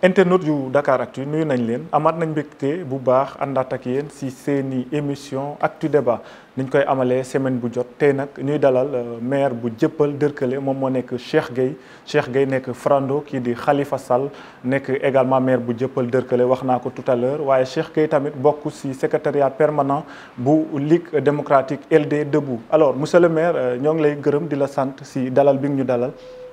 Internautes yu Dakaractu nuyu nañ leen amaat nañ mbégte bu baax àndaat ak yéen si seeni émission Actu Débat niñ koy amalee semaine bu jot tey nag ñuy dalal maire bu Dieuppeul Derklé moom moo nekk Cheikh Gueye nekk Frando kii di Khalifa Sall nekk également maire bu Dieuppeul Derklé wax naa ko tout à l'heure waaye Cheikh Gueye tamit bokk si secrétariat permanent bu Ligue démocratique LD Debout. Alors monsieur le maire ñoo ngi lay gërëm di la sant si dalal bi ñu dalal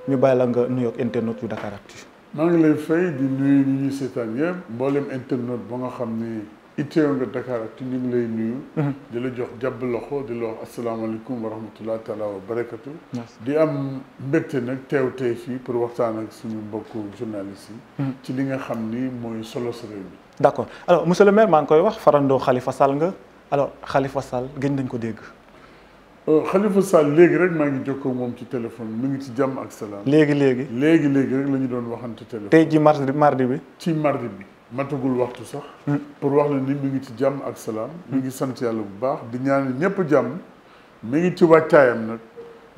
ñu bàyyi la nga nuyoog internautes yu Dakaractu. maa ngi lay fay di nuyu ñi ñuy seetaan yëpp mboolem internet ba nga xam ni itteew nga Dakaractu ñu ngi lay nuyu. di la jox jàbb loxo di la wax asalaamaaleykum wa rahmatulah taala wa barakatu. di am mbégte nag teew tey fii pour waxtaan ak suñu mbokku journalistes yi. ci li nga xam ni mooy solo sa réew mi. d' accord alors monsieur le maire maa ngi koy wax farandoo Khalifa Sall nga alors Khalifa Sall gëj nañ ko dégg. Khalifa Sall léegi rek maa ngi jokkoo moom ci téléphone mi ngi ci jàmm ak salaam. léegi rek la ñu doon waxante téléphone. tey ji mardi bi. ci mardi bi matagul waxtu sax. pour wax la ni mi ngi ci jàmm ak salaam. mi ngi sant yàlla bu baax di ñaan ñëpp jàmm. mi ngi ci waajtaayam nag.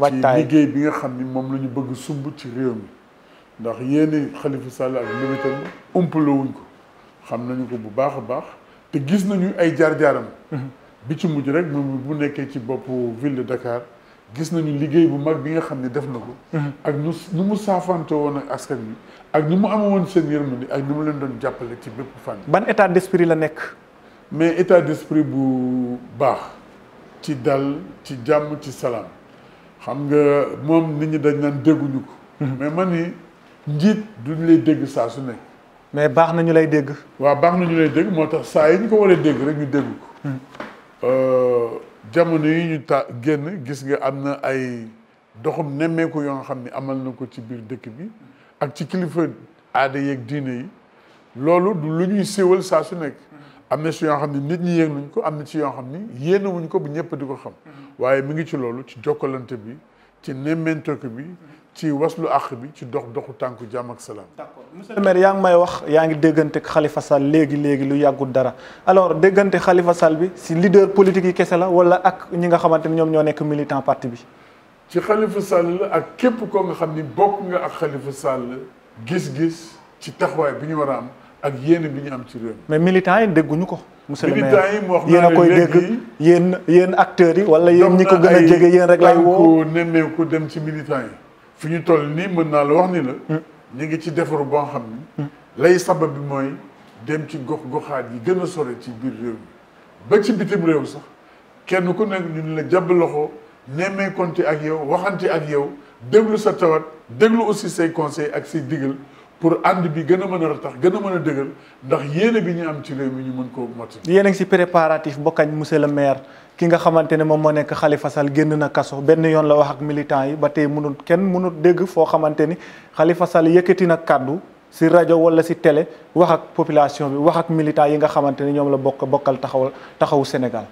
ci liggéey bi nga xam ni moom la ñu bëgg sumb ci réew mi. ndax yéeni Khalifa Sall ak mbébétam umpalewuñ ko xam nañu ko bu baax a baax te gis nañu ay jaar-jaaram. bi ci mujj rek moom bu nekkee ci boppu ville de Dakar gis nañu liggéey bu mag bi nga xam ne def na ko. ak nu mu saafante woon ak askan bi ak ni mu amoon seen yërmande ak ni mu leen doon jàppale ci bépp fànn. ban état d'esprit la nekk. mais état d'esprit bu baax ci dal ci jàmm ci salaam xam nga moom nit ñi dañ naan dégguñu ko. mais man ni njiit duñ lay dégg saa su nekk. mais baax na ñu lay dégg. waaw baax na ñu lay dégg moo tax saa yi ñu ko war a dégg rek ñu dégg ko. jamono yi ñu génn gis nga am na ay doxum nemmeeku yoo nga xam ne amal na ko ci biir dëkk bi ak ci kilifa aada yeeg diine yi loolu du lu ñuy siiwal saa su nekk am na si yoo xam ne nit ñi yéeg nañ ko am na ci yoo xam ni yéene wuñ ko bu ñëpp di ko xam waaye mi ngi ci loolu ci jokkalante bi ci nemmentoke bi ci waslu àq bi ci doxu tànku jàmm ak salaam. d'accord monsieur le maire yaa ngi may wax yaa ngi déggante Khalifa Sall léegi lu yàggul dara alors déggante Khalifa Sall bi si leader politique yi kese la wala ak ñi nga xamante ni ñoom ñoo nekk militant parti bi. ci Khalifa Sall la ak képp koo nga xam ni bokk nga ak Khalifa Sall gis-gis ci taxawaay bi ñu war a am ak yéene bi ñu am ci réew mi. mais militants yi dégguñu ko. monsieur le maire militants yi mu wax yéen a koy dégg yéen acteurs yi wala yéen ñi ko gën a jege yéen rek lay woo. nemmeeku dem ci militants yi. fi ñu toll nii mën naa la wax ni la ñu ngi ci defaru boo xam ni lay sabab bi mooy dem ci goxaat yi gën a sore ci biir réew mi ba ci bitim réew sax kenn ku nekk ñu la jàpp loxo nemmee konte ak yow waxante ak yow déglu sa tawat déglu aussi say conseil ak say digal pour ànd bi gën a mën a ratax gën a mën a dëggal ndax yéene bi ñu am ci réew mi ñu mën koo mottali. yéen a ngi si préparatif bokkañ monsieur le maire ki nga xamante ne moom moo nekk Khalifa Sall génn na kaso benn yoon la wax ak militants yi ba tey kenn mënut dégg foo xamante ni Khalifa Sall yëkkati na kàddu si rajo wala si télé wax ak population bi wax ak militants yi nga xamante ni ñoom la bokkal taxawu Sénégal.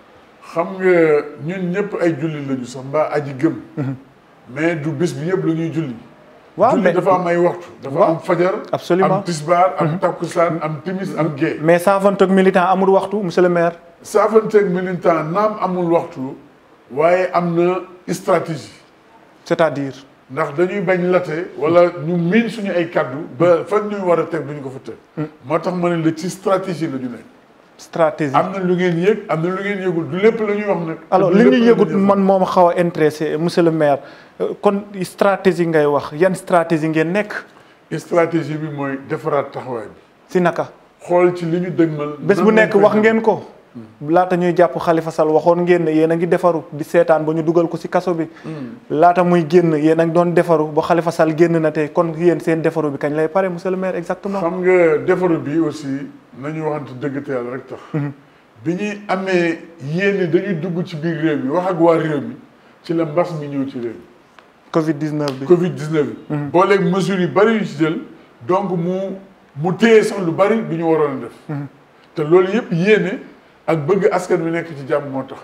xam nga ñun ñëpp ay julli lañu sax mbaa aji gëm. mais du bis bi yëpp la ñuy julli. waaw julli dafa am ay waxtu. dafa am fajar. absolument am tisbaar am takkusaan am timis am gée. mais saafantoog militant amul waxtu monsieur le maire. saafanteeg militant naam amul waxtu waaye am na stratégie. c'est-à-dire. ndax dañuy bañ late wala ñu miin suñu ay kaddu. ba fan ñuy war a teg duñu ko fa teg. moo tax ma ne la ci stratégie la ñu nekk. stratégie am na lu ngeen yëg am na lu ngeen yëgul du lépp la ñuy wax nag. alors li ñu yëgut man moom xaw a intéressé monsieur le maire kon stratégie ngay wax yan stratégie ngeen nekk. stratégie bi mooy defaraat taxawaay bi. si naka. xool ci li ñu dëgmal. bés bu nekk wax ngeen ko. laata ñuy jàpp Khalifa Sall waxoon ngeen ne yéen a ngi defaru di seetaan ba ñu dugal ko si kaso bi. laata muy génn yéen a ngi doon defaru ba Khalifa Sall génn na tey kon yéen seen defaru bi kañ lay pare monsieur le maire exactement. xam nga defaru bi aussi nañu waxante dëgg te yàlla rek tax. bi ñuy amee yéene dañuy dugg ci biir réew mi wax ak waa réew mi ci la mbas mi ñëw ci réew mi. Covid 19 bi Covid 19 bi. boo léegi mesures yu bari yu ci jël donc mu téye sax lu bari du ñu waroon a def. te loolu yëpp yéene. ak bëgg askan wi nekk ci jàmm moo tax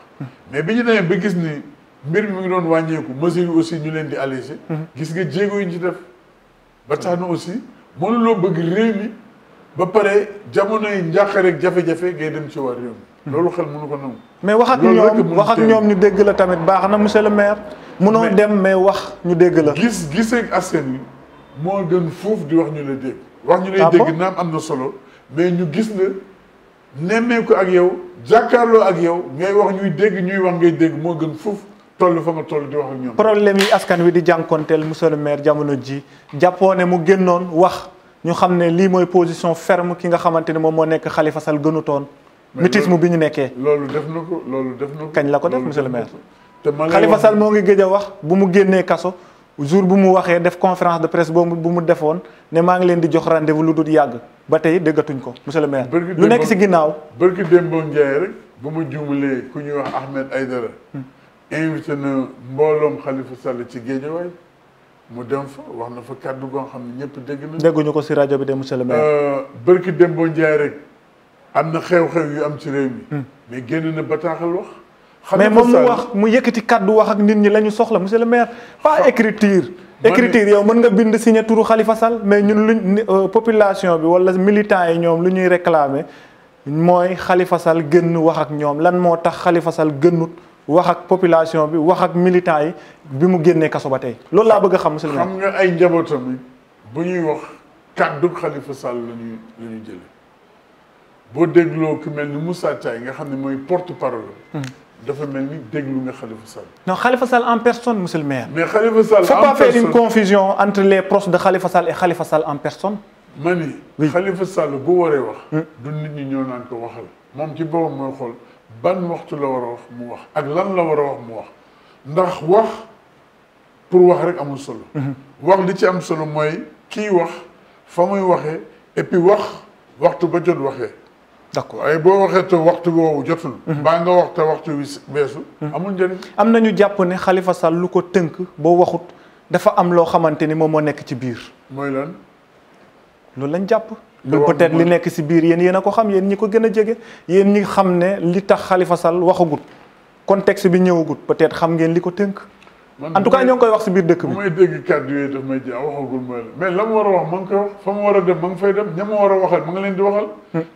mais bi ñu demee ba gis ni mbir mi ngi doon wàññeeku mesures yi aussi ñu leen di alléger. gis nga jéego yi ñu ci def. ba tax na aussi mënuloo bëgg réew mi ba pare jamono yi njàqare ak jafe-jafe ngay dem ci waa réew mi. loolu xel mënu ko nangu. mais wax ak ñoom ñu dégg la tamit baax na monsieur le maire. mënoo dem mais wax ñu dégg la. gisee ak askan wi moo gën fuuf di wax ñu la dégg. wax ñu lay dégg naam am na solo mais ñu gis la nemmeeku ak yow jàkkaarloo ak yow ngay wax ñuy dégg ñuy wax ngay dégg moo gën fuuf toll fa nga toll di wax ak ñoom. problème yi askan wi di jànkonteel monsieur le maire jamono ji jàppoo ne mu génnoon wax ñu xam ne lii mooy position ferme ki nga xamante ne moom moo nekk Khalifa Sall gënutoon. mutisme bi ñu nekkee. loolu def na ko kañ la ko def monsieur le maire. te Khalifa Sall moo ngi gëj a wax bu mu génnee kaso. jour bu mu waxee def conférence de presse boobu bu mu defoon ne maa ngi leen di jox rendez-vous lu dul yàgg ba tey déggatuñ ko monsieur le maire. lu nekk ci ginnaaw. bërki Dembo Ndiaye rek bu ma juumalee ku ñuy wax Ahmed Aïdara. invité na mbooloom Khalifa Sall ci Guédiawaye mu dem fa wax na fa kàddu goo xam ne ñëpp dégg na. dégguñu ko ci rajo bi de monsieur le maire. bërki Dembo Ndiaye rek am na xew-xew yu am ci réew mi. mais génn na bataaxal wax. mais moom mu wax mu yëkkati kàddu wax ak nit ñi la ñu soxla monsieur le maire pas écriture. écriture yow mën nga bind signé turu Khalifa Sall mais ñun luñ population bi wala militants yi ñoom lu ñuy réclamer mooy Khalifa Sall gën wax ak ñoom lan moo tax Khalifa Sall gënnut wax ak population bi wax ak militants yi bi mu génnee kaso ba tey loolu laa bëgg a xam monsieur le maire. xam nga ay njabootam yi bu ñuy wax kàddu Khalifa Sall la ñuy jëlee boo dégloo ku mel ni Moussa Thiaye nga xam ne mooy porte-parole. dafa mel ni déglu nga Khalifa Sall. non Khalifa Sall en personne monsieur le maire. mais Khalifa Sall faut pas faire une confusion entre les proches de Khalifa Sall et Khalifa Sall en personne. ma ni Khalifa Sall bu waree wax. du nit ñi ñëw naan ko waxal moom ci boppam mooy xool ban waxtu la war a wax mu wax ak lan la war a wax mu wax ndax wax pour wax rek amul solo. wax li ci am solo mooy kii wax fa muy waxee et puis waxtu ba jot waxee. d'accord waaye boo waxee te waxtu woowu jotul. mbaa nga wax te waxtu wi beesu. amul njëriñ. am na ñu jàpp ne Khalifa Sall lu ko tënk boo waxut dafa am loo xamante ni moom moo nekk ci biir. mooy lan. loolu lañ jàpp. peut-être li nekk ci biir yéen a ko xam yéen ñi ko gën a jege yéen ñi xam ne li tax Khalifa Sall waxagut contexte bi ñëwagut peut-être xam ngeen li ko tënk. en tout cas ñoo ngi koy wax ci biir dëkk bi. bu may dégg kàddu yooyu daf may ji waxagul mooy la mais la mu war a wax ma ngi koy wax fa mu war a dem ma ngi fay dem ña ma war a waxal ma nga leen di waxal.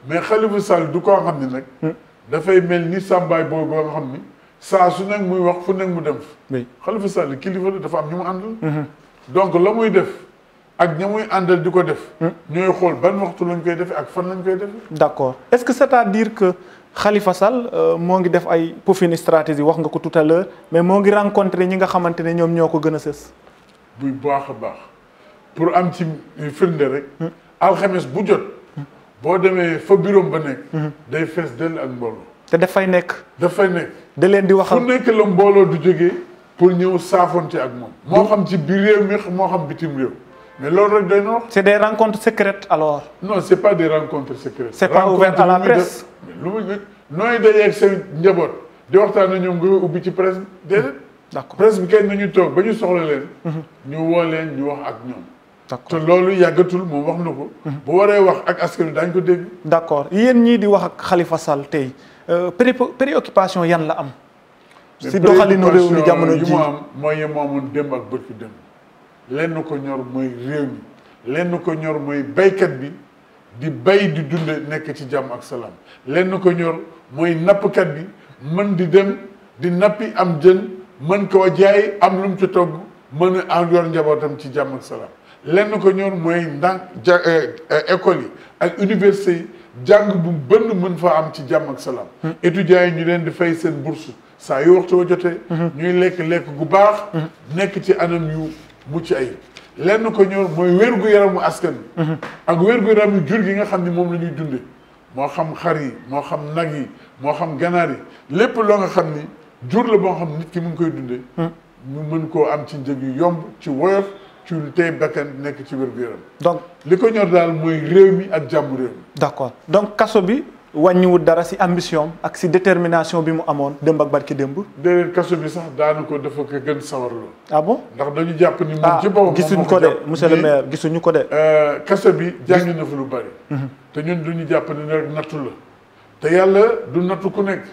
mais Khalifa Sall du koo xam ni nag. dafay mel ni sàmbaay boobu nga xam ni saa su nekk muy wax fu nekk mu dem fa. Khalifa Sall kilifa la dafa am ñu mu àndal. donc la muy def ak ña muy àndal di ko def. ñooy xool ban waxtu lañ koy defee ak fan lañ koy defee. d'accord est-ce que c'est-à-dire que Khalifa Sall moo ngi def ay peaufine stratégie wax nga ko tout à l'heure mais moo ngi rencontré ñi nga xamante ne ñoom ñoo ko gën a sës. buy baax a baax pour am ci firnde rek. alxames bu jot. boo demee fa bureau ba nekk. day fees dell ak mbooloo. te dafay nekk. dafay nekk. da leen di waxal fu nekk la mbooloo du jógee pour ñëw saafonte ak moom. moo xam ci biir réew mi moo xam bitim réew. mais loolu rek doy na wax. c'est des rencontres secrètes alors. non c'est pas des rencontres secrètes. c'est pas ouvert à la presse. lu muy nooy dajee ak seen njaboot di waxtaan ak ñoom nga ubbi ci presse bi déedéet. d'accord presse bi kenn nañu toog ba ñu soxla leen. ñu woo leen ñu wax ak ñoom. d'accord te loolu yàggatul moom wax na ko. bu waree wax ak askan wi daañu ko dégg. d'accord yéen ñii di wax ak Khalifa Sall tey préoccupation yan la am. si doxalinu réew mi jamono ji yi mu am mooy yi mu amoon démb ak bërki démb. lenn ko ñor mooy réew mi lenn ko ñor mooy baykat bi di bay di dunde nekk ci jàmm ak salaam lenn ko ñor mooy nappkat bi mën di dem di nappi am jën mën koo jaay am lu mu ci togg mën a yor njabootam ci jàmm ak salaam lenn ko ñor mooy école yi ak université yi jàng bu bënn mën fa am ci jàmm ak salaam étudiants yi ñu leen di fay seen bourse saa yu waxtu wa jotee ñuy lekk gu baax nekk ci anam yu mucc ayib lenn ko ñor mooy wér-gu-yaramu askan ak wér-gu-yaramu jur gi nga xam ni moom la ñuy dunde moo xam xar yi moo xam nag yi moo xam ganaar yi lépp loo nga xam ni jur la boo xam nit ki mu ngi koy dunde ñu mën koo am ci njëg yu yomb ci woyof ci tey bakkan nekk ci wér-gu-yaram donc li ko ñor daal mooy réew mi ak jàmm réew mi d'accord donc kaso bi wàññiwul dara si ambition ak si détermination bi mu amoon démb ak barki démb. déedéet kaso bi sax daanaka dafa ko gën sawarloo. ah bon ndax dañu jàpp ni moom ci boppam gisuñu ko de monsieur le maire gisuñu ko de. kaso bi jàng na fa lu bari. te ñun duñu jàpp ni rek nattu la. te yàlla du nattu ku nekk.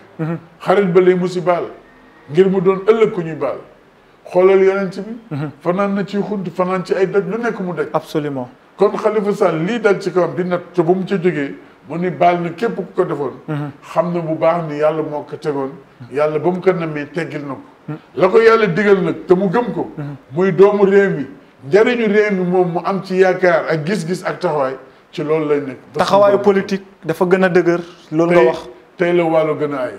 xarit ba lay musibaal ngir mu doon ëllëg ku ñuy baal xoolal yonent bi fanaan na ci xunt fanaan ci ay daj lu nekk mu daj absolument kon Khalifa Sall lii dal ci kawam di nat te ba mu ca jógee mu ni baal na képp ku ko defoon xam na bu baax ni yàlla moo ko tegoon yàlla ba mu ko namee teggil na ko la ko yàlla digal nag te mu gëm ko muy doomu réew mi njëriñu réew mi moom mu am ci yaakaar ak gis-gis ak taxawaay ci loolu lay nekk taxawaayu politique dafa gën a dëgër loolu nga wax tey la wàllu gën a ay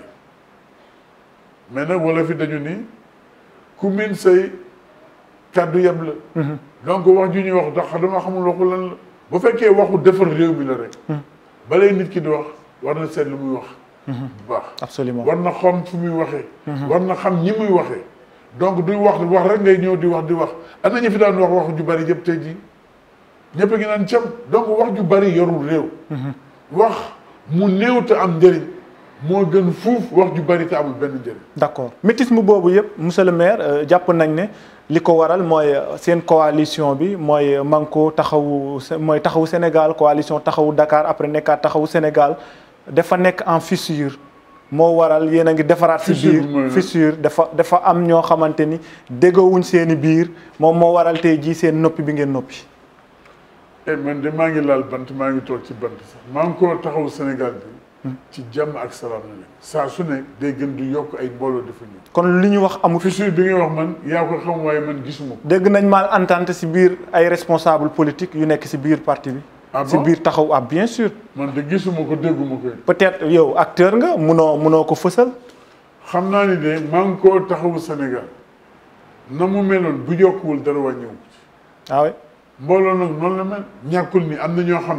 mais nag wala fi dañu ni ku min say kàddu yeb la donc wax ju ñuy wax ndax dama xamul waxu lan la bu fekkee waxu defar réew mi la rek balay nit ki di wax war na seet lu muy wax bu baax absolument war na xam fu muy waxee war na xam ñi muy waxee donc duy wax rek ngay ñëw di wax am na ñu fi daan wax ju bari yëpp tey jii ñëpp a ngi naan cam donc wax ju bari yorul réew wax mu néew te am njëriñ moo gën fuuf wax ju bari te amul benn njëriñ d'accord mutisme boobu yëpp monsieur le maire jàpp nañ ne li ko waral mooy seen coalition bi mooy Manko taxawu Sénégal coalition taxawu Dakar après nekkaat taxawu Sénégal dafa nekk en fissure moo waral yéen a ngi defaraat si biir fissure dafa am ñoo xamante ni déggowuñ seeni biir moom moo waral tey jii seen noppi bi ngeen noppi man de maa ngi laal bant maa ngi toog ci bant sax Manko taxawu Sénégal bi ci jàmm ak salaam la nekk saa su ne day gën di yokk ay mbooloo dafa ñëw kon li ñu wax amu fissure bi nga wax man yaa ko xam waaye man gisuma ko dégg nañ mal entente si biir ay responsable politique yu nekk si biir parti bi si biir taxaw bien sûr man de gisuma ko dégguma ko peut-être yow acteur nga munoo ko fësal xam naa ni de Manko taxawu Sénégal na mu meloon bu yokkuwul dara wàññiwu ko ci oui mbooloo nag noonu la mel ñàkkul ni am na ñoo xam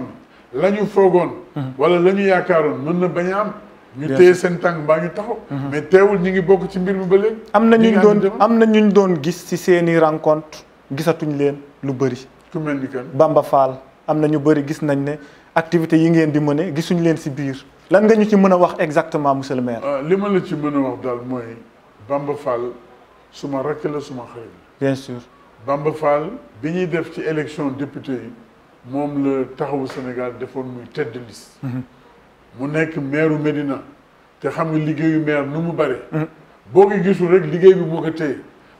ne la ñu foogoon wala la ñu yaakaaroon mën na bañ a am ñu téye seen tànk mbaa ñu taxaw mais teewul ñu ngi bokk ci mbir mi ba léegi am na ñu doon gis ci seeni rencontre gisatuñ leen lu bëri ku mel ni kan Bamba Fall am na ñu bëri gis nañ ne activité yi ngeen di mëne gisuñ leen ci biir lan nga ñu ci mën a wax exactement monsieur le maire li ma la ci mën a wax daal mooy Bamba Fall suma rakk la suma xarit la bien sûr Bamba Fall bi ñuy def ci élection député yi moom la taxawu Sénégal defoon muy tête de liste mu nekk maire Médina te xam nga liggéeyu maire nu mu bare boo ko gisul rek liggéey bi moo ko téye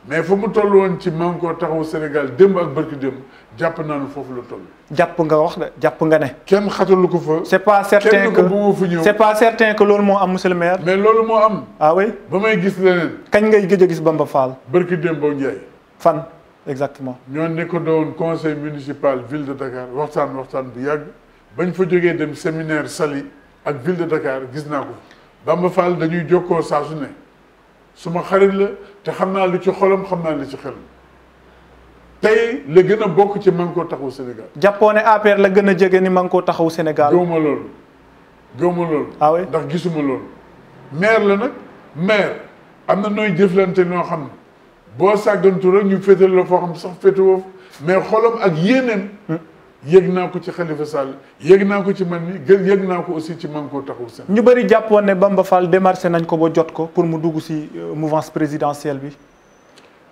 mais fa mu toll woon ci Manko taxawu Sénégal démb ak barki démb jàpp naa ne foofu la toll jàpp nga wax de jàpp nga ne kenn xatalu ko fa c'est pas certain que bu ma fa ñëw c'est pas certain que loolu moo am monsieur le maire mais loolu moo am ah oui ba may gis leneen kañ ngay gëj a gis Bamba Fall barki démb boo Ndiaye fan exactement ñoo nekk doon conseil municipal ville de Dakar waxtaan bu yàgg bañ fa jógee dem séminaire Saly ak ville de Dakar gis naa ko Bamba Fall dañuy jokkoo saa su ne suma xarit la te xam naa li ci xolam xam naa li ci xelam tey la gën a bokk ci Manko taxawu Sénégal jàppoo ne APR la gën a jege ni Manko taxawu Sénégal gëwma loolu ah oui ndax gisuma loolu maire la nag maire am na nooy jëflante noo xam ne boo sàggantu rek ñu féetal la foo xam sax féete woofu mais xolam ak yéeneem yëg naa ko ci Khalifa Sall yëg naa ko ci man mi yëg naa ko aussi ci Manko taxawu Sénégal ñu bëri jàppoon ne Bamba Fall démarché nañ ko ba jot ko pour mu dugg si mouvance présidentielle bi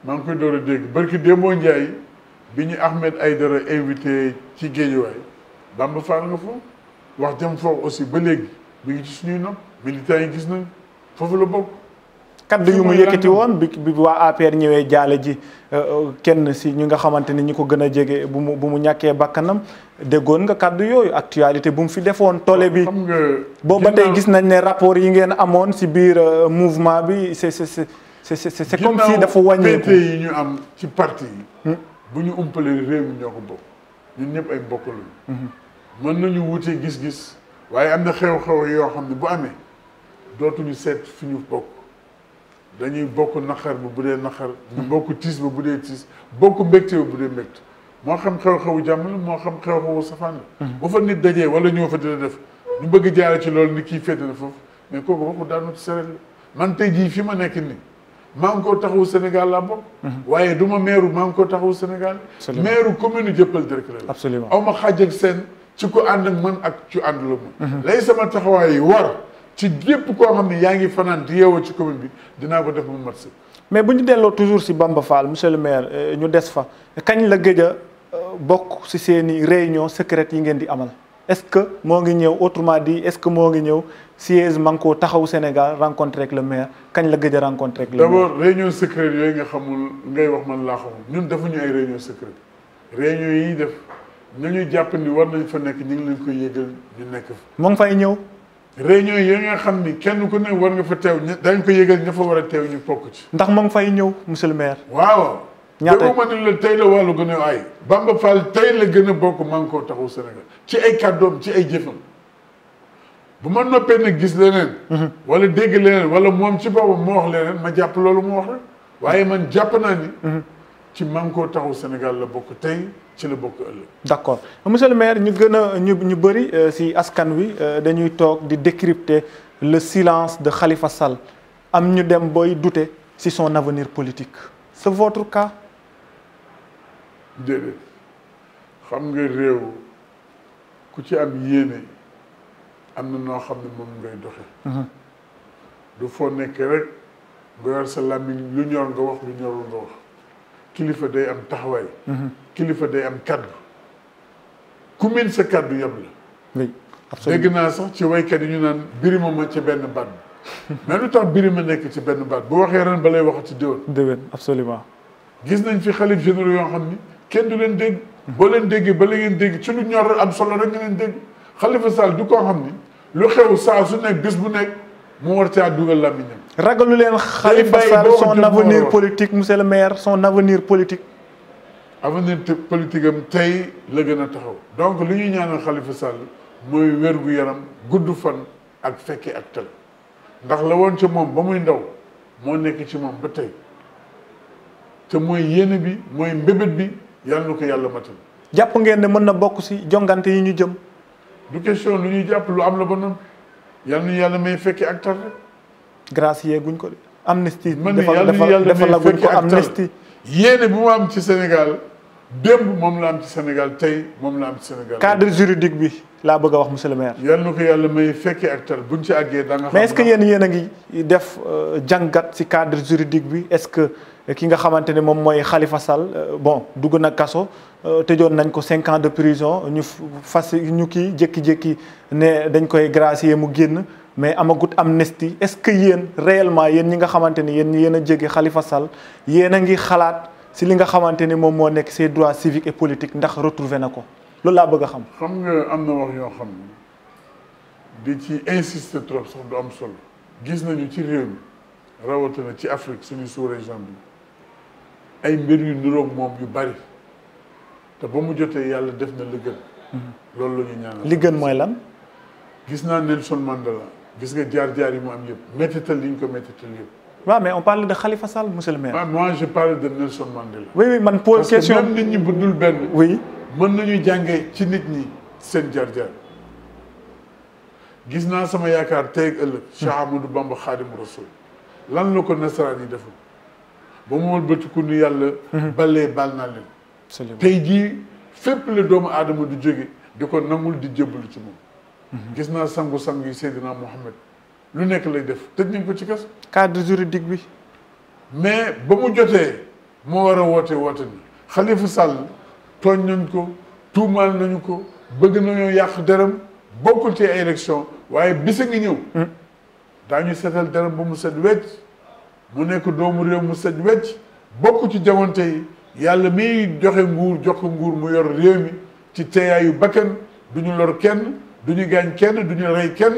maa ngi koy door a dégg barki Demba Ndiaye bi ñu Ahmed Aïdara invité ci Guédiawaye Bamba Fall nga foofu wax jëm foofu aussi ba léegi mi ngi ci suñuy nopp militants yi gis nañ foofu la bokk kaddu yu mu yëkkati woon bi waa APR ñëwee jaale ji kenn si ñi nga xamante ni ñi ko gën a jege bu mu ñàkkee bakkanam déggoon nga kaddu yooyu actualité bu mu fi defoon toole bi xam nga boobu ba tey gis nañ ne rapport yi ngeen amoon si biir mouvement bi c'est comme si dafa wàññeeku yi ñu am ci parti yi bu ñu umpalee réew mi ñoo ko bokk ñun ñëpp ay bokk lañu mën nañu wutee gis-gis waaye am na xew-xew yoo xam ne bu amee dootuñu seet fi ñu bokk dañuy bokk naqar ba bu dee naqar ñu bokk tiis ba bu dee tiis bokk mbégte ba bu dee mbégte moo xam xew-xewu jàmm la moo xam xew-xewu safaan la bu fa nit dajee wala ñoo fa dina def ñu bëgg jaare ci loolu ni kii féete na foofu mais kooku waxu daanu ci seret la man tey jii fi ma nekk nii Manko taxawu Sénégal laa bokk waaye du ma meeru Manko taxawu Sénégal meeru commune Dieuppeul Derklé la absolument aw ma xaaj ak seen ci ku ànd ak man ak ci ànd la man lay sama taxawaay yi war ci lépp koo xam ne yaa ngi fanaan di yeewoo ci commune bi dinaa ko def mu mat si mais bu ñu delloo toujours si Bamba Fall monsieur le maire ñu des fa kañ la gëj a bokk si seeni réunion secrète yi ngeen di amal est-ce que moo ngi ñëw autrement dit est-ce que moo ngi ñëw siège Manko Taxawu Sénégal rencontré ak le maire kañ la gëj a rencontré ak le maire. d'abord réunion secrète yooyu nga xamul ngay wax man laa xamul ñun defuñu ay réunion secrète réunion yi def nañu jàpp ni war nañ fa nekk ñu ngi leen koy yëgal ñu nekk fa. moo ngi fay ñëw. réunion yi nga xam ni kenn ku ne war nga fa teew dañ ko yëgal ña fa war a teew ñu bokk ci. ndax moo ngi fay ñëw monsieur le maire. waaw. ñaata ma ni la tey la wàllu gën a ay Bamba Fall tey la gën a bokk Manko Taxawu Sénégal ci ay kàddoom ci ay jëfam bu ma noppee nag gis leneen. wala dégg leneen wala moom ci boppam moo wax leneen ma jàpp loolu mu wax rek waaye man jàpp naa ni. ci Manko Taxawu Sénégal la bokk tey ci la bokk ëllëg. d'accord monsieur le maire ñu gën a ñu bëri si askan wi dañuy toog di décrypter le silence de Khalifa Sall am ñu dem booy douter si son avenir politique c'est votre cas. déedéet xam nga réew ku ci am yéene am na noo xam ne moom ngay doxe du foo nekk rek nga yor sa làmmiñ lu ñor nga wax lu ñorul nga wax kilifa day am taxawaay. kilifa day am kaddu ku mën sa kaddu yem la. oui absolument dégg naa sax ci waykat yi ñu naan birima ma ci benn baat bi mais lu tax birima nekk ci benn baat bu waxee ren ba lay waxati déwén. déwén absolument. gis nañ fi xalif généraux yoo xam ni kenn du leen dégg. boo leen déggee ba la ngeen dégg ci lu ñor am solo rek nga leen dégg Khalifa Sall du koo xam ni lu xew saa su nekk bis bu nekk mu war caa dugal làmmiñam. ragalu leen Khalifa Sall son avenir politique monsieur le maire son avenir politique. avenir politique am tey la gën a taxaw donc li ñuy ñaanal Khalifa Sall mooy wér gu yaram gudd fan ak fekke ak tal ndax la woon ci moom ba muy ndaw moo nekk ci moom ba tey te mooy yéene bi mooy mbébét bi yàlla na ko yàlla matal. jàpp ngeen ne mën na bokk si jongante yi ñu jëm. du question lu ñuy jàpp lu am la ba noonu yàlla na yàlla may fekke ak tal rek. gracier guñ ko de amnistie. man ni yàlla na yàlla may fekke ak tal yéene bu mu am ci Sénégal démb moom la am ci Sénégal tey moom la am ci Sénégal. cadre juridique bi laa bëgg a wax monsieur le maire. yàlla na ko yàlla may fekkee ak tal buñ ci àggee da nga xam. mais est-ce que yéen a ngi def jàngat ci cadre juridique bi est-ce que ki nga xamante ne moom mooy Khalifa Sall bon dugg na kaso tëjoon nañ ko 5 ans de prison ñu ñu kii jékki-jékki ne dañ koy gracier mu génn mais amagut amnistie est-ce que yéen réellement yéen ñi nga xamante ni yéen a jege Khalifa Sall yéen a ngi xalaat si li nga xamante ni moom moo nekk ses droits civiques et politiques ndax retrouvé na ko loolu laa bëgg a xam. xam nga am na wax yoo xam ne di ci insister trop sax du am solo gis nañu ci réew mi rawatina ci Afrique suñu sous-région bi ay mbir yu niroog moom yu bari te ba mu jotee yàlla def na li gën. loolu la ñu ñaanal. li gën mooy lan. gis naa Nelson Mandela gis nga jaar-jaar yi mu am yëpp méttital li ñu ko méttital yëpp. waaw mais on parle de Khalifa Sall monsieur le maire. ah moi je parle de Nelson Mandela. oui oui man pose question parce que même nit ñi bu dul benn. oui mën nañu jàngee ci nit ñi seen jaar-jaar gis naa sama yaakaar tey ak ëllëg. Cheikh Amadou Bamba Khadim Rasoul lan la ko nasaraan yi deful ba mu wëlbatiku ni yàlla. balee baal naa leen. absolument tey jii fépp la doomu aadama du jóge di ko nangul di jébbalu ci moom. gis naa sangu-sang yi Seydina Mohamed lu nekk lay def tëj nañ ko ci kas. cadre juridique bi. mais ba mu jotee moo war a woote ni Khalifa Sall tooñ nañ ko tuumaal nañu ko bëgg nañoo yàq deram bokkul ci ay élection waaye bisa ngi ñëw. daañu seetal deram ba mu set wecc mu nekk doomu réew mu set wecc bokk ci jamono yi yàlla miy joxe nguur jox ko nguur mu yor réew mi ci teeyaayu bakkan du ñu lor kenn du ñu gaañ kenn du ñu rey kenn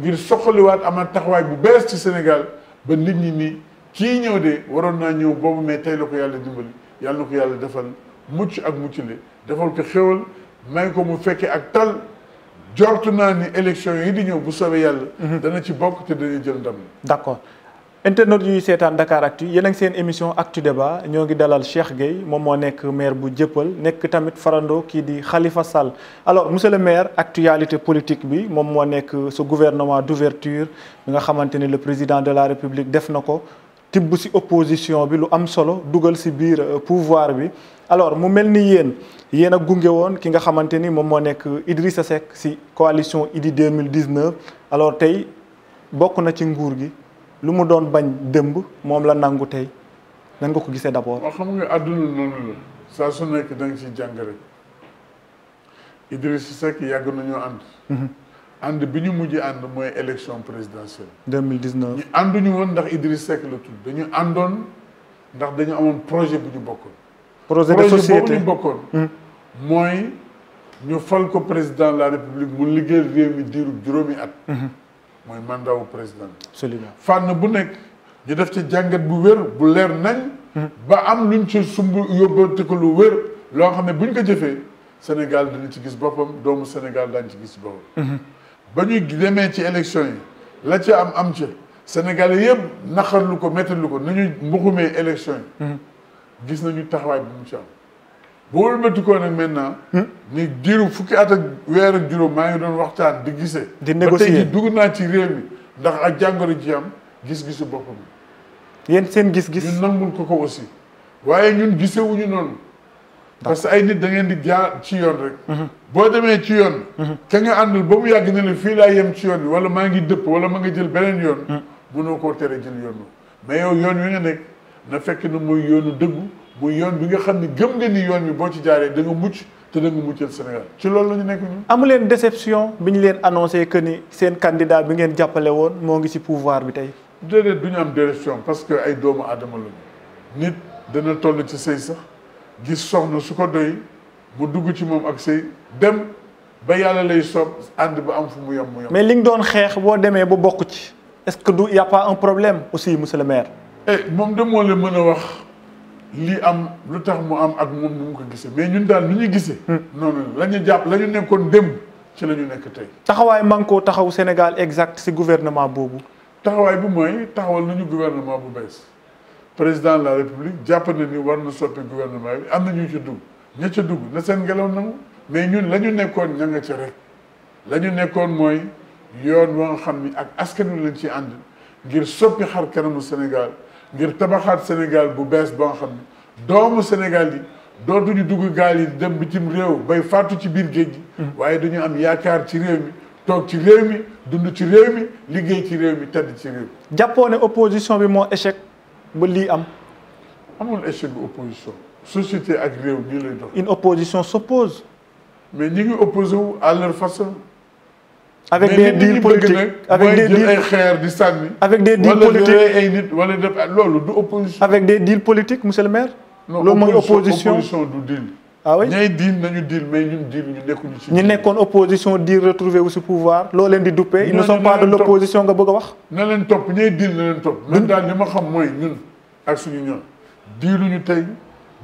ngir soxaliwaat amaat taxawaay bu bees ci Sénégal ba nit ñi nii kii ñëw de waroon naa ñëw boobu mais tey la ko yàlla dimbali yàlla na ko yàlla defal mucc ak muccule defal ko xéwal may ko mu fekkee ak tal jortu naa ni élection yi di ñëw bu soobee yàlla. dana ci bokk te dana jël ndam. d'accord internet yuy seetaan Dakaractu yéen a ngi seen émission Actu Débat ñoo ngi dalal Cheikh Gueye moom moo nekk maire bu Dieuppeul nekk tamit farando kii di Khalifa Sall alors monsieur le maire actualité politique bi moom moo nekk ce gouvernement d'ouverture bi nga xamante ni le président de la République def na ko tibb ci opposition bi lu am solo dugal ci biir pouvoir bi alors mu mel ni yéen a gunge woon ki nga xamante ni moom moo nekk Idrissa Seck ci coalition Idy 2019 alors tey bokk na ci nguur gi lu mu doon bañ démb moom la nangu tey nan nga ko gisee d'abord. waaw xam nga àdduna noonu la saa su nekk da nga ci jàng rek Idrissa Seck yàgg nañoo ànd. ànd bi ñu mujj ànd mooy élection présidentielle. 2019 ñu ànduñu woon ndax Idrissa Seck la tudd dañu àndoon ndax dañu amoon projet bu ñu bokkoon. projet de société boobu ñu bokkoon. mooy ñu fal ko président de la république mu liggéeyal réew mi diiru juróomi at. mooy mandat wu président. absolument fànn bu nekk ñu def ci jàngat bu wér bu leer nañ. ba am luñ ci sumb yóbbante ko lu wér loo xam ne buñ ko jëfee Sénégal dina ci gis boppam doomu Sénégal daañu ci gis boppam. ba ñuy demee ci élection yi la ca am ca Sénégalais yëpp naqarlu ko méttalu ko nañu mbuxumee élection yi. gis nañu taxawaay bu mu ci am. boo wëlbati ko nag maintenant. ni diiru fukki at ak weer ak juróom maa ngi doon waxtaan di gisee. di négocier ba tey jii dugg naa ci réew mi ndax ak jàngoro ji am gis-gisu boppam. yéen seen gis-gis. ñun nangul ko aussi waaye ñun gisewuñu noonu. parce que ay nit da ngeen di jaar ci yoon rek. boo demee ci yoon. ka nga àndal ba mu yàgg ne la fii laa yem ci yoon bi wala maa ngi dëpp wala ma nga jël beneen yoon. mënoo koo tere jël yoon mais yow yoon wi nga nekk na fekk na muy yoonu dëggu muy yoon bi nga xam ne gëm nga ni yoon bi boo ci jaaree da nga mucc te da nga muccal Sénégal ci loolu la ñu nekk ñun. amu leen déception bi ñu leen annoncé que ni seen candidat bi ngeen jàppale woon moo ngi ci pouvoir bi tey. déedéet du ñu am déception parce que ay doomu aadama lañu nit dana toll ci sëy sax gis soxna su ko doy mu dugg ci moom ak sëy dem ba yàlla lay soob ànd ba am fu mu yem mu yem. mais li nga doon xeex boo demee ba bokk ci est-ce que du y a pas un problème aussi monsieur le maire. moom de moo la mën a wax lii am lu tax mu am ak moom ni mu ko gisee mais ñun daal lu ñu gisee. noonu la ñu jàpp la ñu nekkoon démb ci la ñu nekk tey. taxawaay Manko taxaw Sénégal exact ci gouvernement boobu. taxawaay bi mooy taxawal nañu gouvernement bu bees président de la république jàpp na ni war na soppi gouvernement bi am na ñu ci dugg ña ca dugg na seen ngelaw nangu mais ñun la ñu nekkoon ña nga ca rek la ñu nekkoon mooy yoon wa nga xam ni ak askan wi lañ ci ànd ngir soppi xar kanamu Sénégal ngir tabaxaat Sénégal bu bees ba nga xam ni doomu Sénégal yi dootuñu dugg gaal yi dem bitim réew bay faatu ci biir géej gi. waaye dañu am yaakaar ci réew mi toog ci réew mi dund ci réew mi liggéey ci réew mi tedd ci réew mi. jàppoo ne opposition bi moo échec ba lii am. amul échec bu opposition société ak réew nii lay dox. une opposition s'oppose. mais ñi ngi opposé wu à leur façon. avec des deals politiques avec des deals ay xeer di sànni. avec des deals politiques wala ay nit wala def loolu du opposition. avec des deals politiques monsieur le maire. loolu mooy opposition du deal. ah oui ñay deal nañu deal mais ñun deal ñu nekkuñu ci. ñi nekkoon opposition deal retrouver wu si pouvoir loo leen di duppee. ils ne sont pas de l'opposition nga bëgg a wax. na leen topp ñay deal na leen topp. man daal li ma xam mooy ñun ak suñu ñoom dealuñu tey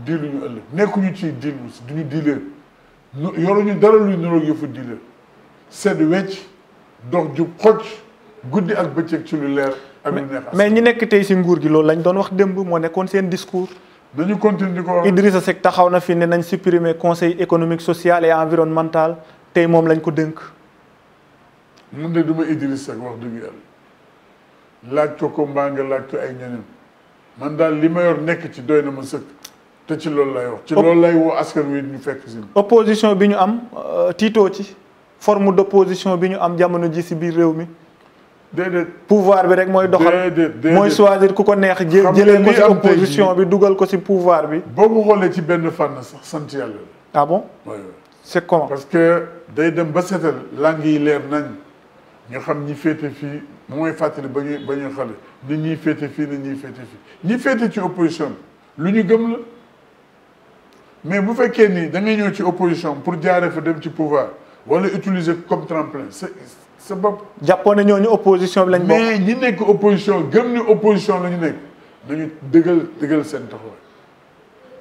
dealuñu ëllëg nekkuñu ci deal duñu dealer yoruñu dara luy niroog yëfu dealer sedd wecc dox jub xocc guddi ak bëccëg ci lu leer ak lu neex. mais ñi nekk tey si nguur gi loolu lañ doon wax démb moo nekkoon seen discours. dañu continuer di ko wax. Idrissa Seck taxaw na fi ne nañ supprimer conseil économique social et environnemental tey moom lañ ko dénk. mun de duma Idrissa Seck wax dëgg yàlla laaj ko mbaa nga laaj ko ay ñeneen man daal li ma yor nekk ci doy na ma sëkk te ci loolu lay wax. ci loolu lay woo askan wi ñu fekk si. opposition bi ñu am tiitoo ci forme d'opposition bi ñu am jamono ji si biir réew mi. déedéet pouvoir bi rek mooy doxal mooy choisir ku ko neex jëlee ko ci opposition bi dugal ko ci pouvoir bi. boo ko xoolee ci benn fànn sax sant yàlla la. ah bon c'est comment. parce que day dem ba seetal langue yi leer nañ nga xam ñi féete fii mooy fàttali ba ñuy xale ni ñiy féete fii ni ñiy féete fii ñi féete ci opposition bi lu ñu gëm la mais bu fekkee ni da ngay ñëw ci opposition pour jaaree fa dem ci pouvoir wala utiliser comme tremplin sa bopp. jàppoon ne ñooñu opposition bi lañ bokk. mais ñi nekk opposition gëm ni opposition la ñu nekk nañu dëggal seen taxawaay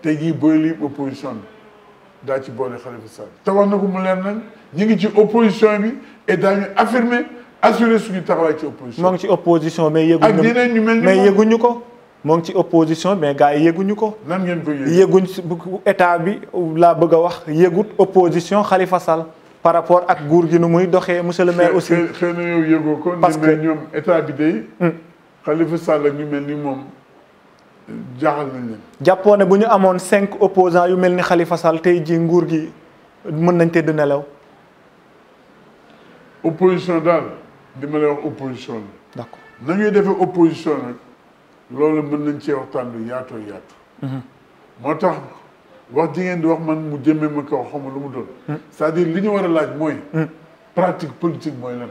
tey jii booy lii opposition bi daa ci boole Khalifa Sall te wax na ko mu leer nañ ñu ngi ci opposition bi et daañu assurer suñu taxawaay ci opposition. moo ngi ci opposition mais yëguñu. ak ñeneen ñu mel ni mais yëguñu ko. moo ngi ci opposition mais gars yi yëguñu ko. nan ngeen ko yëguñ état bi laa bëgg a wax yëgut opposition Khalifa Sall. par rapport ak nguur gi nu muy doxee monsieur le maire aussi. xëy na yow yëgoo ko. parce que ñoom état bi day. Khalifa Sall ak ñu mel ni moom jaaxal nañ leen. jàppoo ne bu ñu amoon 5 opposants yu mel ni Khalifa Sall tey ji nguur gi mën nañ tëdd nelaw. opposition daal li ma lay wax opposition la. d'accord na ñuy defee opposition nag loolu mën nañ cee waxtaan lu yaatoo yaatu. moo tax wax ji ngeen di wax man mu jëmee ma ko xaw ma lu mu doon. c'est-à-dire li ñu war a laaj mooy. pratique politique mooy lan.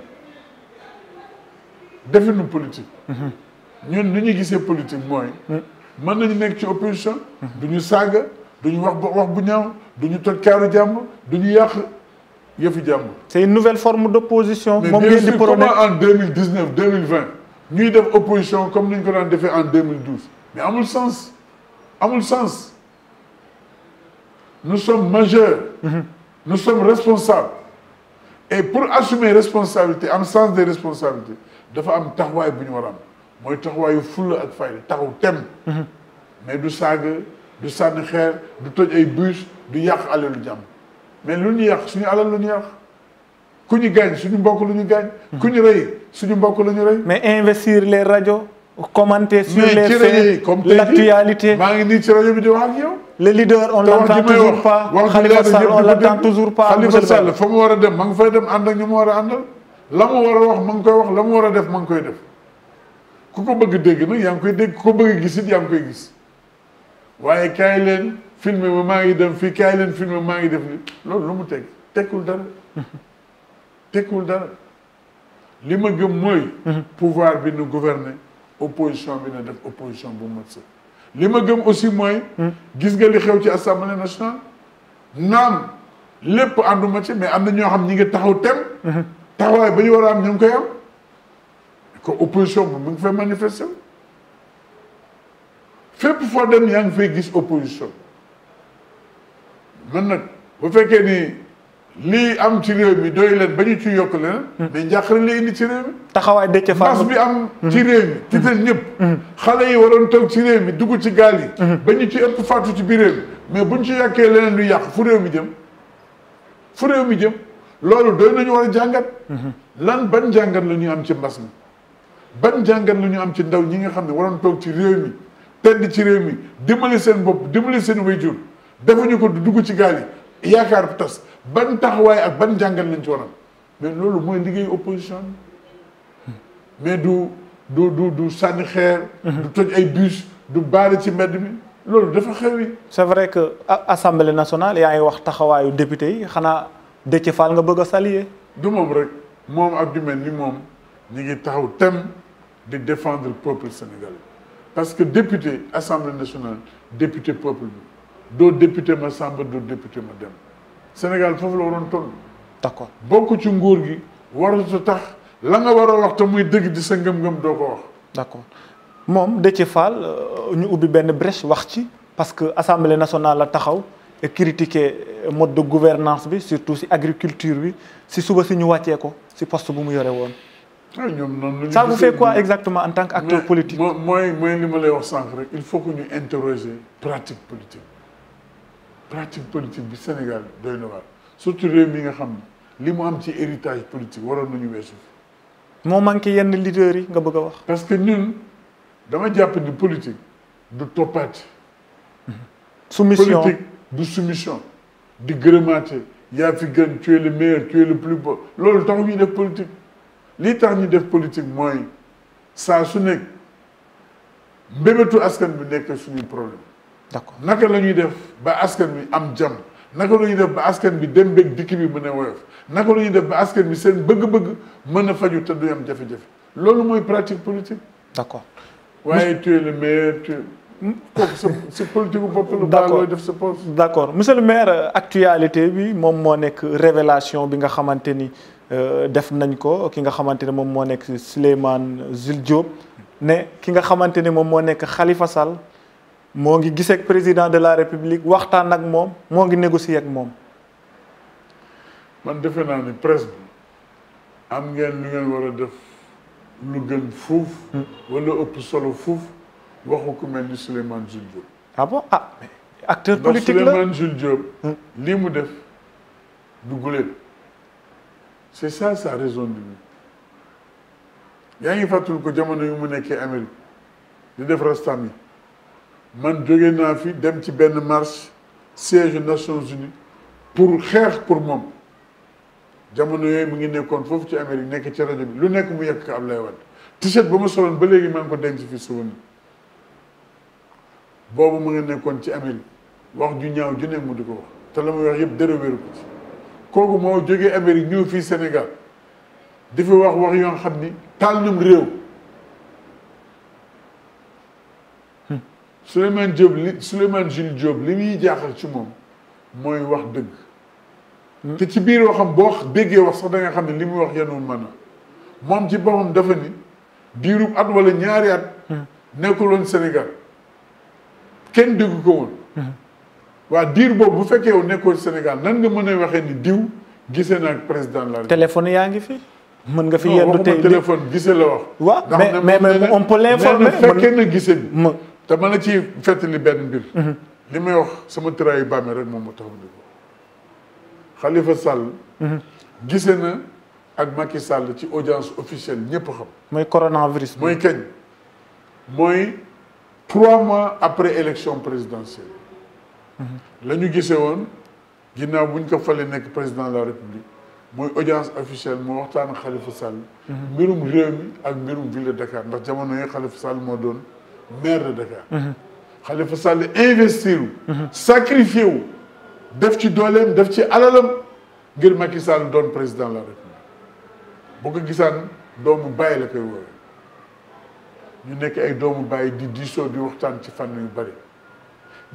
definu politique. ñun ni ñu gisee politique mooy. mën nañu nekk ci opposition. du ñu saaga du ñu wax bu ñaaw du ñu toj kaaru jàmm du ñu yàq yëfi jàmm. c'est une nouvelle forme d'opposition. moom ngeen di prôné comment en 2019 2020 ñuy def opposition comme ni ñu ko daan defee en 2012 mais amul sens amul sens. Nous sommes majeurs. Nous sommes responsables. Et pour assumer responsabilité am sens des responsabilités dafa am taxawaay bu ñu war a am mooy taxawaayu fulla ak fayda taxaw tem. mais du saaga du sànni xeer du toj ay bus du yàq alalu jàmm mais lu ñu yàq suñu alal lu ñu yàq ku ñu gaañ suñu mbokk lu ñu gaañ. ku ñu rey suñu mbokk lu ñu rey. mais investir les radios. commenter sur les faits l'actualité. maa ngi nii ci rajo bi di wax ak yow. le leader on l'entend toujours pas. Khalifa Sall on l'entend toujours pas. Khalifa Sall fa mu war a dem ma ngi fay dem ànd ak ñu mu war a àndal la mu war a wax ma ngi koy wax la mu war a def ma ngi koy def ku ko bëgg dégg nag yaa ngi koy dégg ku ko bëgg gis it yaa ngi koy gis waaye kaay leen filmer ma maa ngi dem fii kaay leen filmer maa ngi def li loolu lu mu teg tekkul dara tekkul dara li ma gëm mooy pouvoir bi nu gouverner opposition bi na def opposition bu mat sax li ma gëm aussi mooy gis nga li xew ci assemblée nationale naam lépp ànduma ci mais am na ñoo xam ñi ngi taxaw tem taxawaay ba ñu war a am ñu ngi koy am ko opposition bi mu ngi fay manifester fépp foo dem yaa ngi fay gis opposition man nag bu fekkee ni lii am ci réew mi doy leen ba ñu ci yokk leen mais njàqare li indi ci réew mi taxawaay Déthié Fall mas bi am ci réew mi tiital ñëpp xale yi waroon toog ci réew mi dugg ci gaal yi ba ñu ci ëpp faatu ci biir réew mi mais buñ ci yàkkee leneen lu yàq fu réew mi jëm fu réew mi jëm loolu doy nañu war a jàngat lan ban jàngat la ñu am ci mbas mi ban jàngat la ñu am ci ndaw ñi nga xam ne waroon toog ci réew mi tedd ci réew mi dimbali seen bopp dimbali seen waajur defuñu ko dugg ci gaal yi yaakaar bu tas ban taxawaay ak ban jàngat lañ ci war a mais loolu mooy liggéey opposition mais du sànni xeer du toj ay bus du baale ci mbedd mi loolu dafa xewi. c'est vrai que assemblée nationale yaa ngi wax taxawaayu député yi xanaa Déthié Fall nga bëgg a saluer. du moom rek moom ak du mel ni moom ñu ngi taxaw tem di défendre le peuple sénégalais parce que député assemblée nationale député peuple bi doo député ma Samba doo député ma Dem Sénégal foofu la waroon toll. d'accord bokk ci nguur gi waratu tax la nga war a wax te muy dëgg di sa ngëm-ngëm doo ko wax. d'accord moom Déthié Fall ñu ubbi benn brèche wax ci parce que assemblée nationale la taxaw et critiquer mode de gouvernance bi surtout si agriculture bi si suba si ñu wàccee ko si poste bu mu yore woon. ah ñoom noonu la ça vous fait quoi exactement en tant qu'acteur politique. mooy li ma lay wax sànq rek il faut que ñu interroger pratique politique bi Sénégal doy na waar surtout réew mi nga xam ne li mu am ci héritage politique waroon nañu weesu. moo manqué yenn leaders yi nga bëgg a wax. parce que ñun dama jàpp ni politique du toppaate. soumission politique du soumission. di gërëmaate yaa fi gën tu es le meilleur tu es le plus beau loolu tax ñuy def politique lii tax ñu def politique mooy saa su nekk mbébétu askan bi nekk suñuy problème. d'accord naka la ñuy def ba askan bi am jàmm naka la ñuy def ba askan bi dem beeg dikk bi mën a woyof naka la ñuy def ba askan bi seen bëgg-bëgg mën a faju te du am jafe-jafe loolu mooy pratique politique. d'accord waaye tu es le meilleur tu kooku sa politique bu bopp la. d'accord looy def sa poche. d'accord monsieur le maire actualité bi moom moo nekk révélation bi nga xamante ni def nañ ko ki nga xamante ne moom moo nekk Souleymane Jules Diop ne ki nga xamante ne moom moo nekk Khalifa Sall moo ngi gisee ak président de la République waxtaan ak moom moo ngi négocier ak moom. man defe naa ni presse bi am ngeen lu ngeen war a def lu gën fuuf. wala ëpp solo fuuf waxu ku mel ni Souleymane Jules Diop. ah bon ah mais acteur politique la ndax Souleymane Jules Diop. lii mu def du guléet. c'est ça sa raison de vie. yaa ngi fàttali ko jamono yu mu nekkee Amérique di def rastam yi man jóge naa fi dem ci benn marche siège Nations Unies pour xeex pour moom jamono yooyu mu ngi nekkoon foofu ci Amérique nekk ci rajo bi lu nekk mu yekk Ablaye Wade t-shirt ba ma soloon ba léegi maa ngi ko denc fi souvenir boobu mu ngi nekkoon ci Amérique wax ju ñaaw ju ne mu di ko wax te la muy wax yëpp dara wéru ko ci kooku moo jógee Amérique ñëw fii Sénégal di fi wax yoo xam ni taal nam réew Souleymane Jules Diop li muy jaaxal ci moom mooy wax dëgg te ci biir waxam boo déggee wax sax da nga xam ne li muy wax yanul mën a moom ci boppam dafa ni diirub at wala ñaari at nekkul woon Sénégal kenn dégg ko woon waa diir boobu bu fekkee yow nekkul Sénégal nan nga mën a waxee ni diw gisee na ak président la téléphone yaa ngi fi mën nga fi yendu tey téléphone gisee la wax waaw mais on peut l'informer fekkee na gisee bi te mën na ci fettali benn mbir li may wax sama tëraayu bàmmee rek moom moo tax di ko Khalifa Sall gisee na ak Macky Sall ci audience officielle ñëpp xam mooy coronavirus mooy kañ mooy 3 mois après élection présidentielle la ñu gisee woon ginnaaw bu ñu ko falee nekk président de la république mooy audience officielle moo waxtaan ak Khalifa Sall mbirum réew mi ak mbirum ville de Dakar ndax jamono yi Khalifa Sall moo doon maire de Dakar Khalifa Sall investir sacrifié wu def ci dooleem def ci alalam ngir Macky Sall doon président de la république boo ko gisaan doomu bàyyi la koy woowee ñu nekk ay doomu bàyyi di diisoo di waxtaan ci fànn yu bari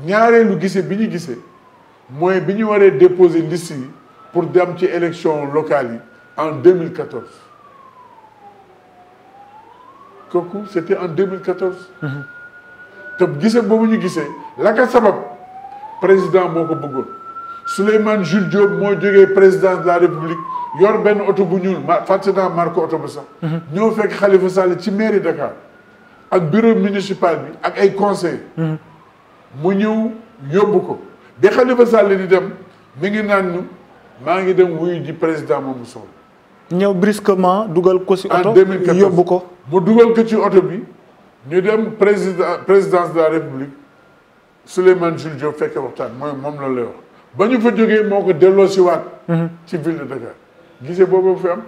ñaareelu gisee bi ñu gisee mooy bi ñu waree déposer liste yi pour dem ci élection locale yi en 2014 kooku c'était en 2014 te gisee boobu ñu gisee la ka sabab président moo ko bëggoon Souleymane Jules Diop moo jógee président de la République yor benn oto bu ñuul fàtte naa marque oto ba sax ñëw fekk Khalifa Sall ci mairie Dakar ak bureau municipal bi ak ay conseil mu ñëw yóbbu ko bi Khalifa Sall di dem mi ngi naan ñu maa ngi dem wuyu ji président moomu soxla ñëw brusquement dugal ko ci oto en 2014 yóbbu ko mu dugal ko ci oto bi ñu dem présidence de la République Souleymane Jules Diop fekkee waxtaan mooy moom la lay wax ba ñu fa jógee moo ko delloo si waat ci ville de Dakar gisee boobu fi am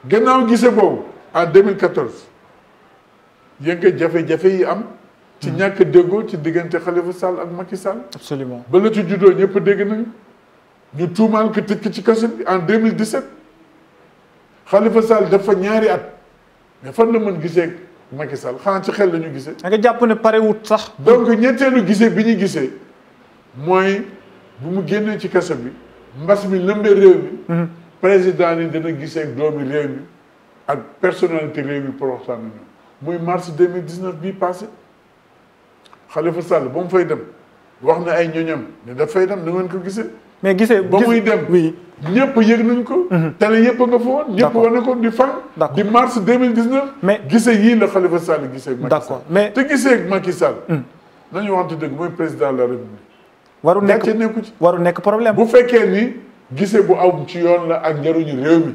gannaaw gisee boobu en 2014 yëg nga jafe-jafe yi am ci ñàkk déggoo ci diggante Khalifa Sall ak Macky Sall absolument ba la ci juddoo ñëpp dégg nañu ñu tuumaal ko tëj ko ci kaso bi en 2017 Khalifa Sall dafa ñaari at mais fan la mën gisee Macky Sall xanaa ci xel la ñu gisee. da nga jàpp ne parewut sax. donc ñetteelu gisee bi ñu gisee mooy bu mu génnee ci kaso bi mbas mi lëmbee réew mi. président ni dana gisee ak doomi réew mi ak personnalité réew mi pour waxtaan ak ñoom muy mars 2019 bii passé Khalifa Sall ba mu fay dem wax na ay ñoñam ne dafay dem da ngeen ko gisee. mais gisee ba muy dem oui. ñëpp yëg nañ ko. télé yëpp nga fa woon. ñëpp wane ko di fan. di mars 2019. mais gisee yii la Khalifa Sall gisee ak Macky Sall. d'accord mais te gisee ak Macky Sall. nañu waxante dëgg mooy président de la République. waru nekk nekku ci. waru nekk problème. bu fekkee ni gisee bu aw ci yoon la ak njëriñu réew mi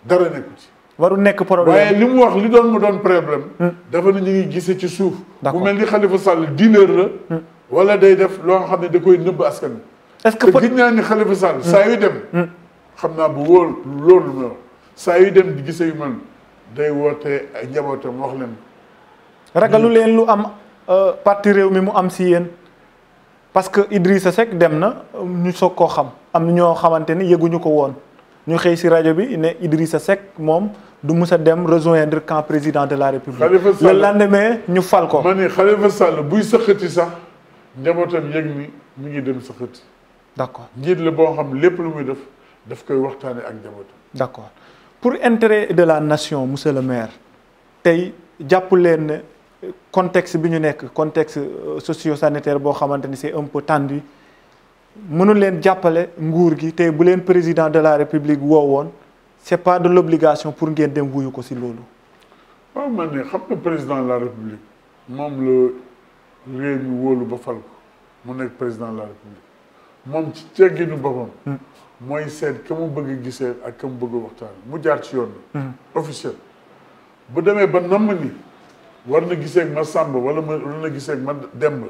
dara nekku ci. waru nekk problème waaye li mu wax li doon mu doon problème. dafa ne ñu ngi gisee ci suuf. bu mel ni Khalifa Sall dealer la. wala day def loo xam ne da koy nëbb askan wi. est-ce que te gis naa ni Khalifa Sall saa yu dem. xam naa bu wóor loolu lu may wax saa yu dem di gisee yu mel day woote ay njabootam wax leen. ragalu leen lu am parti réew mi mu am si yéen parce que Idrissa Seck dem na ñu soog koo xam am na ñoo xamante ni yëguñu ko woon ñu xëy si rajo bi ne Idrissa Seck moom du mus a dem rejoindre camp président de la République. Khalifa Sall le lendemain ñu fal ko. ma ne Khalifa Sall buy sëqati sax njabootam yëg ni mi ngi dem sëqati. d'accord njiit la boo xam lépp lu muy daf koy waxtaane ak njabootam. d'accord pour intérêt de la nation monsieur le maire tey jàpp leen ne contexte bi ñu nekk contexte socio-sanitaire boo xamante ni c'est un peu tendu mënul leen jàppale nguur gi tey bu leen président de la république woowoon c'est pas de l'obligation pour ngeen dem wuyu ko ci loolu. waaw man ne xam nga président de la république moom la réew mi wóolu ba fal ko mu nekk président de la république moom ci tegginu boppam. mooy seet ka mu bëgg gisee ak ka mu bëgg waxtaan mu jaar ci yoon bi officiel bu demee ba namm ni war na gisee ak ma Samba wala war na gisee ak ma Demba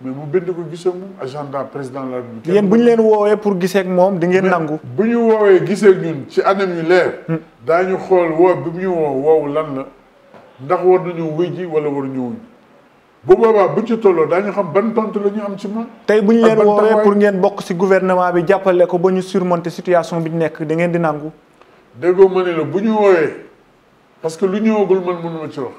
mais mu bind ko gisee ak moom agenda président de la République. yéen bu ñu leen woowee pour gisee ak moom di ngeen nangu. bu ñu woowee gisee ak ñun ci anam yu leer. daañu xool woo bi mu ñu woowu lan la ndax war nañu wuy ji wala waruñu wuy bu boobaa buñ ci tolloo daañu xam ban tontu la ñu am ci moom. tey bu ñu leen woowee pour ngeen bokk ci gouvernement bi jàppale ko ba ñu surmonter situation bi ñu nekk da ngeen di nangu. déggoo ma ne la bu ñu woowee parce que lu ñëwagul man mënuma ci wax.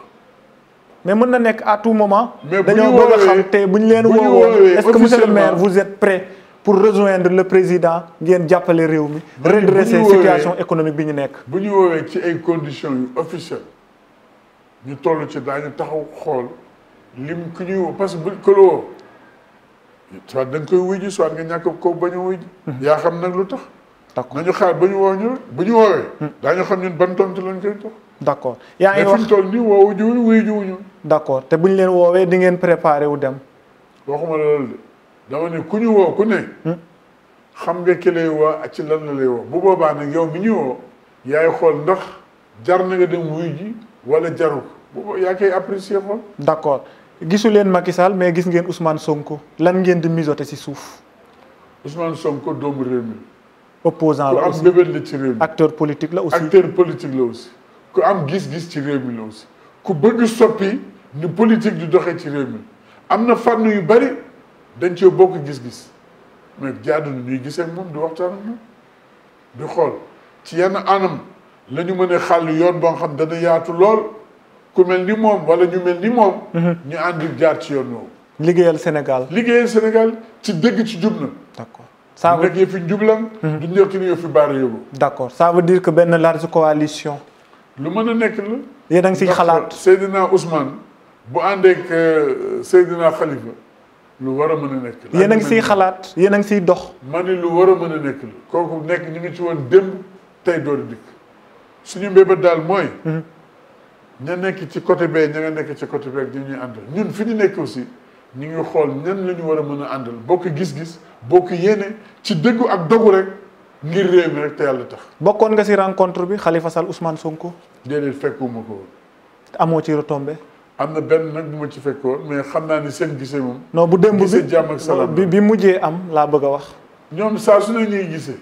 mais mën na nekk à tout moment. mais dañoo bëgg a xam tey bu ñu leen woowee est-ce que monsieur le maire vous êtes prêt pour rejoindre le président ngeen jàppale réew mi. redresser situation économique bi ñu nekk. bu ñu woowee ci ay conditions yu officielles ñu toll ci daañu taxaw xool lim ku ñuy woo parce que bu ko la woo soit da nga koy wuy ji soit nga ñàkk ko bañ a wuy ji. yaa xam nag lu tax. d'accord nañu xaar ba ñu woo ñu bu ñu woowee. daañu xam ñun ban tontu lañ koy jox. d'accord yaa ngi wax mais fi ñu toll nii woowu jiwuñu wuy jiwuñu. d'accord te bu ñu leen woowee di ngeen préparé wu dem. waxuma la loolu de dama ne ku ñu woo ku ne. xam nga ki lay woo ak ci lan la lay woo bu boobaa nag yow mi ñu woo yaay xool ndax jar na nga dem wuy ji wala jaru ko bu yaa koy apprécier xool. d'accord gisu leen Macky Sall mais gis ngeen Ousmane Sonko lan ngeen di mijoter ci suuf. Ousmane Sonko doomu réew mi. opposant la aussi ku am bébét la ci réew mi. acteur politique la aussi. acteur politique la aussi. ku am gis-gis ci réew mi la aussi. ku bëgg soppi ni politique di doxee ci réew mi am na fànn yu bari dañ cee bokk gis-gis mais jaadu na ñuy gisee ak moom di waxtaan ak moom di xool ci yenn anam la ñu mën a xàll yoon boo xam dana yaatu lool ku mel ni moom wala ñu mel ni moom. ñu ànd jaar ci yoon woowu. liggéeyal Sénégal. liggéeyal Sénégal ci dëgg ci jub na. d'accord ça veut dire fi njublam. du nekk ni fi baara yóbbu. d'accord ça veut dire que benn large coalition. lu mën a nekk la. yéen a ngi siy xalaat Seydina Ousmane bu àndeek Seydina Khalifa lu war a mën a nekk la. yéen a ngi siy xalaat yéen a ngi siy dox. ma ne lu war a mën a nekk la kooku nekk ñu ngi ci woon démb tey door a dikk suñu mbébét daal mooy. ña nekk ci côté bee ña nga nekk ci côté bee ñu ñuy àndal ñun fi ñu nekk aussi ñu ngi xool ñan la ñu war a mën a àndal bokk gis-gis bokk yéene ci dëggu ak dogu rek ngir réew mi rek te yàlla tax. bokkoon nga si rencontre bi Khalifa Sall Ousmane Sonko. déedéet fekkuma ko woon. amoo ci retombé. am na benn nag bu ma ci fekkoon mais xam naa ni seen gisee moom. non bu démb gisee jàmm ak salaam bi mujjee am laa bëgg a wax. ñoom saa su ne ñuy gisee.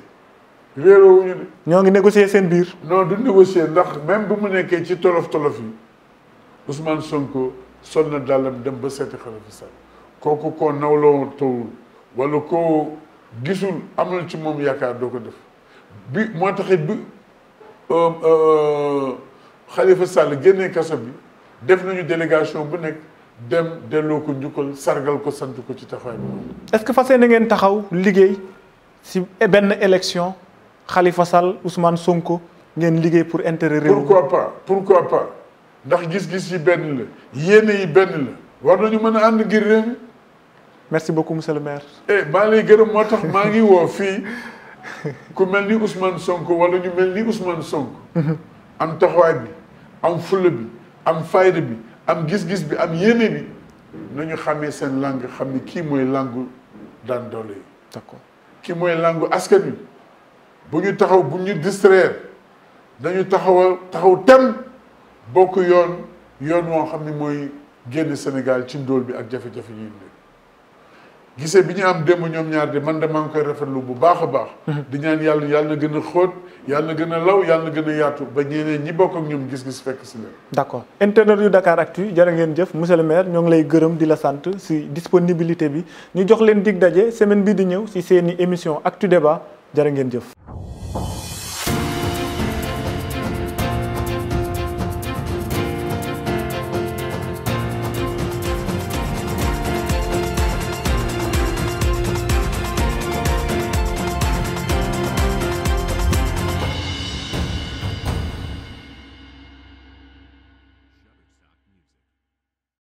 réeroo wuñu de. ñoo ngi négocier seen biir. non du négocier ndax même bu mu nekkee ci tolof tolof yi Ousmane Sonko sol na dàllam dem ba seeti Khalifa Sall kooku koo nawloo tawul wala koo gisul am na ci moom yaakaar doo ko def bi moo taxit bi Khalifa Sall génnee kaso bi def nañu délégation bu nekk dem delloo ko njukkal sargal ko sant ko ci taxawaay bi. est-ce que fas yéene ngeen taxaw liggéey si benn élection Khalifa Sall Ousmane Sonko ngeen liggéey pour intérêt réew mi. pourquoi pas ndax gis-gis yi benn la yéene yi benn la war nañu mën a ànd ngir réew mi. merci beaucoup monsieur le maire. maa lay gërëm moo tax maa ngi woo fii ku mel ni Ousmane Sonko wala ñu mel ni Ousmane Sonko. am taxawaay bi am fulla bi am fayda bi am gis-gis bi am yéene bi nañu xamee seen langue xam ni kii mooy langue daan doole yi. d'accord kii mooy langue askan wi bu ñu taxaw bu ñu distraire dañu taxaw tem bokk yoon woo xam ni mooy génn Sénégal ci ndóol bi ak jafe-jafe yi gisee bi ñu am démb ñoom ñaar de man de maa ngi koy rafetlu bu baax a baax. di ñaan yàlla na gën a xóot yàlla na gën a law yàlla na gën a yaatu ba ñeneen ñi bokk ak ñoom gis-gis fekk si leen. d'accord internet yu Dakaractu jërë ngeen jëf monsieur le maire ñoo ngi lay gërëm di la sant si disponibilité bi ñu jox leen dig daje semaine bii di ñëw si seeni émission Actu Débat jërë ngeen jëf.